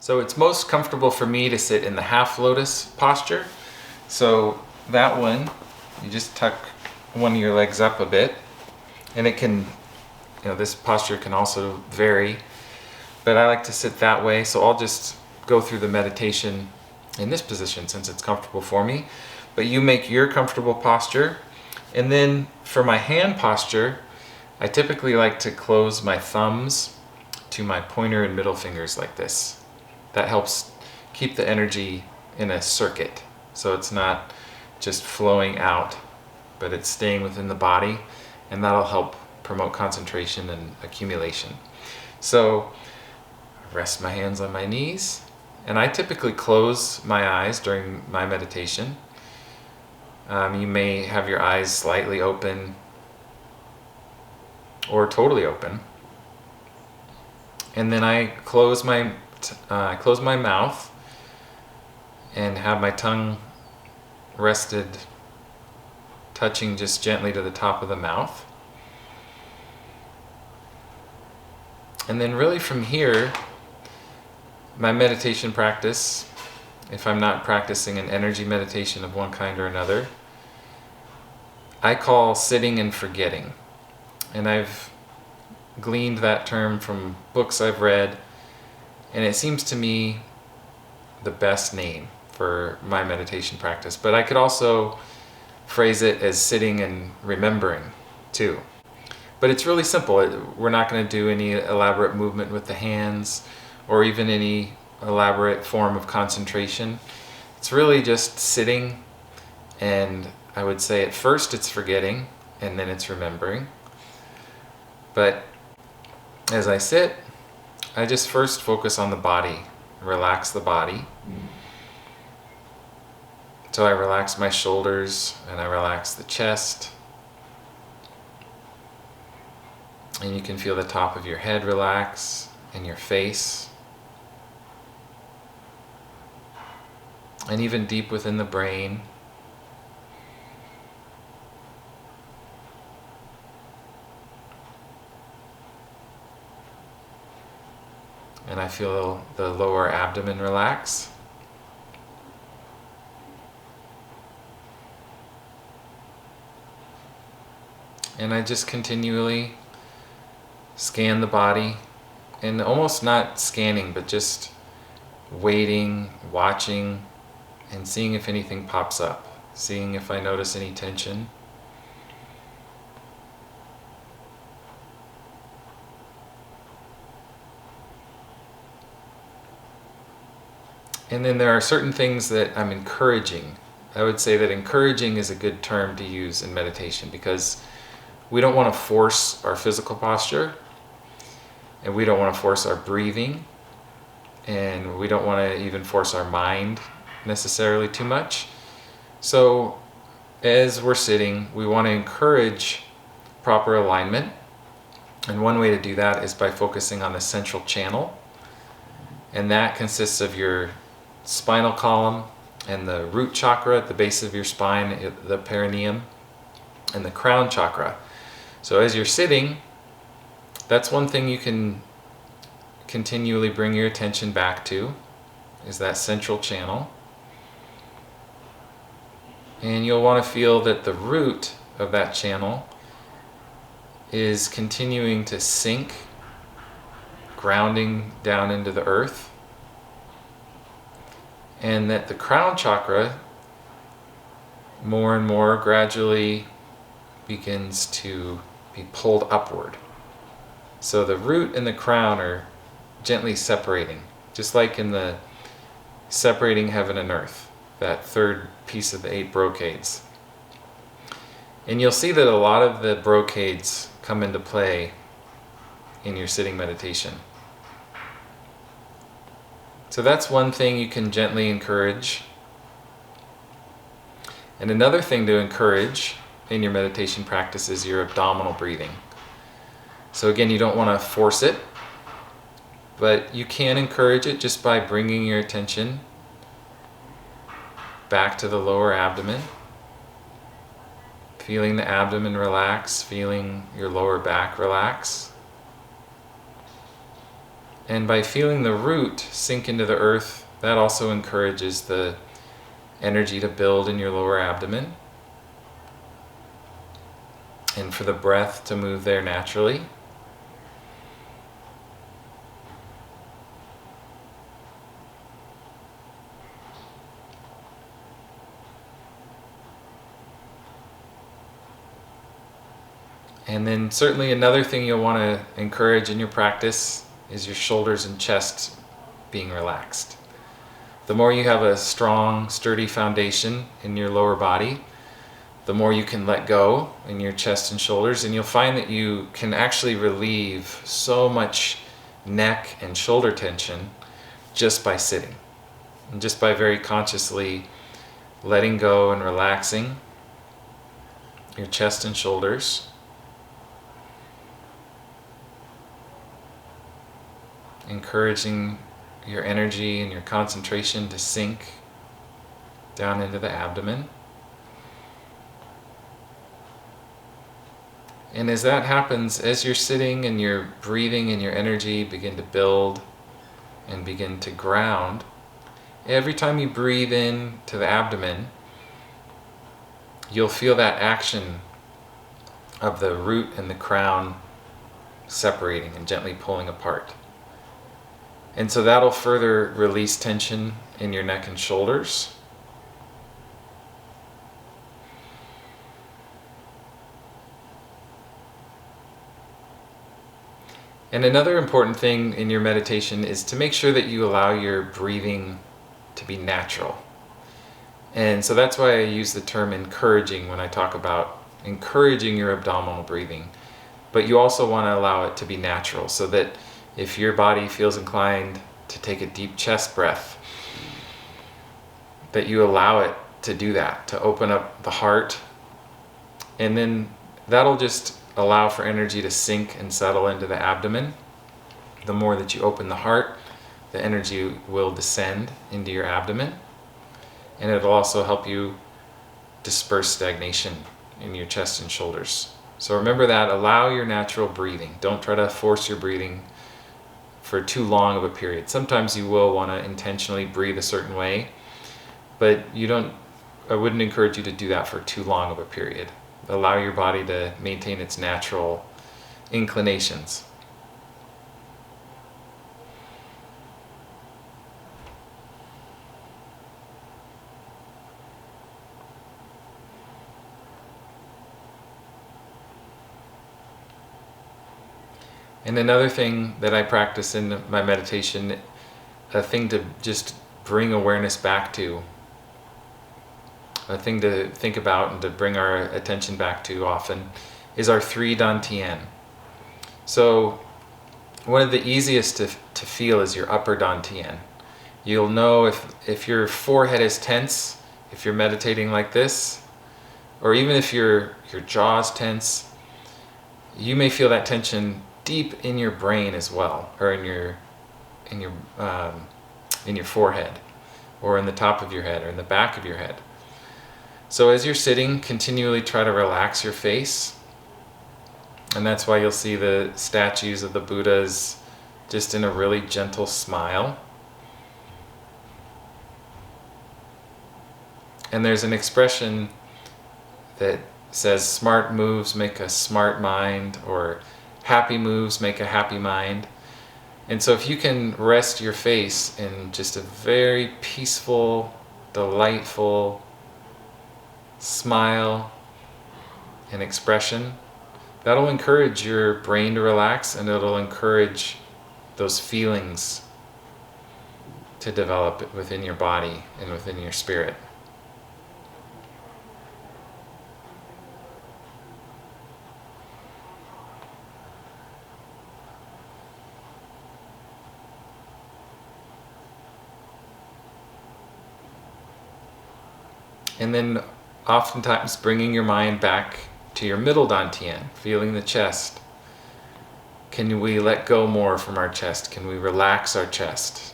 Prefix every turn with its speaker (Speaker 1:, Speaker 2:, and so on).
Speaker 1: So it's most comfortable for me to sit in the half lotus posture. So that one, you just tuck one of your legs up a bit, and it can, this posture can also vary, but I like to sit that way. So I'll just go through the meditation in this position since it's comfortable for me, but you make your comfortable posture. And then for my hand posture, I typically like to close my thumbs to my pointer and middle fingers like this. That helps keep the energy in a circuit. So it's not just flowing out, but it's staying within the body, and that'll help promote concentration and accumulation. So rest my hands on my knees, and I typically close my eyes during my meditation. You may have your eyes slightly open or totally open. And then I close my mouth and have my tongue rested, touching just gently to the top of the mouth. And then really from here, my meditation practice, if I'm not practicing an energy meditation of one kind or another, I call sitting and forgetting. And I've gleaned that term from books I've read, and it seems to me the best name for my meditation practice. But I could also phrase it as sitting and remembering too. But it's really simple. We're not going to do any elaborate movement with the hands or even any elaborate form of concentration. It's really just sitting, and I would say at first it's forgetting and then it's remembering. But as I sit, I just first focus on the body, relax the body. So I relax my shoulders and I relax the chest. And you can feel the top of your head relax and your face. And even deep within the brain. And I feel the lower abdomen relax. And I just continually scan the body, and almost not scanning, but just waiting, watching, and seeing if anything pops up, seeing if I notice any tension. And then there are certain things that I'm encouraging. I would say that encouraging is a good term to use in meditation, because we don't want to force our physical posture, and we don't want to force our breathing, and we don't want to even force our mind necessarily too much. So as we're sitting, we want to encourage proper alignment. And one way to do that is by focusing on the central channel. And that consists of your spinal column and the root chakra at the base of your spine, the perineum, and the crown chakra. So as you're sitting, that's one thing you can continually bring your attention back to, is that central channel. And you'll want to feel that the root of that channel is continuing to sink, grounding down into the earth. And that the crown chakra more and more gradually begins to be pulled upward. So the root and the crown are gently separating, just like in the separating heaven and earth, that third piece of the 8 brocades. And you'll see that a lot of the brocades come into play in your sitting meditation. So that's one thing you can gently encourage. And another thing to encourage in your meditation practice is your abdominal breathing. So again, you don't want to force it, but you can encourage it just by bringing your attention back to the lower abdomen, feeling the abdomen relax, feeling your lower back relax. And by feeling the root sink into the earth, that also encourages the energy to build in your lower abdomen, and for the breath to move there naturally. And then certainly another thing you'll want to encourage in your practice is your shoulders and chest being relaxed. The more you have a strong, sturdy foundation in your lower body, the more you can let go in your chest and shoulders, and you'll find that you can actually relieve so much neck and shoulder tension just by sitting, and just by very consciously letting go and relaxing your chest and shoulders. Encouraging your energy and your concentration to sink down into the abdomen. And as that happens, as you're sitting and your breathing and your energy begin to build and begin to ground, every time you breathe in to the abdomen, you'll feel that action of the root and the crown separating and gently pulling apart. And so that'll further release tension in your neck and shoulders. And another important thing in your meditation is to make sure that you allow your breathing to be natural. And so that's why I use the term encouraging when I talk about encouraging your abdominal breathing. But you also want to allow it to be natural, so that if your body feels inclined to take a deep chest breath, that you allow it to do that, to open up the heart. And then that'll just allow for energy to sink and settle into the abdomen. The more that you open the heart, the energy will descend into your abdomen. And it'll also help you disperse stagnation in your chest and shoulders. So remember that, allow your natural breathing. Don't try to force your breathing for too long of a period. Sometimes you will want to intentionally breathe a certain way, but I wouldn't encourage you to do that for too long of a period. Allow your body to maintain its natural inclinations. And another thing that I practice in my meditation, a thing to just bring awareness back to, a thing to think about and to bring our attention back to often, is our 3 dantian. So one of the easiest to feel is your upper dantian. You'll know if your forehead is tense, if you're meditating like this, or even if your jaw's tense, you may feel that tension deep in your brain as well, or in your forehead, or in the top of your head, or in the back of your head. So as you're sitting, continually try to relax your face, and that's why you'll see the statues of the Buddhas just in a really gentle smile. And there's an expression that says, smart moves make a smart mind, or happy moves make a happy mind. And so if you can rest your face in just a very peaceful, delightful smile and expression, that'll encourage your brain to relax, and it'll encourage those feelings to develop within your body and within your spirit. And then oftentimes bringing your mind back to your middle dantian, feeling the chest. Can we let go more from our chest? Can we relax our chest?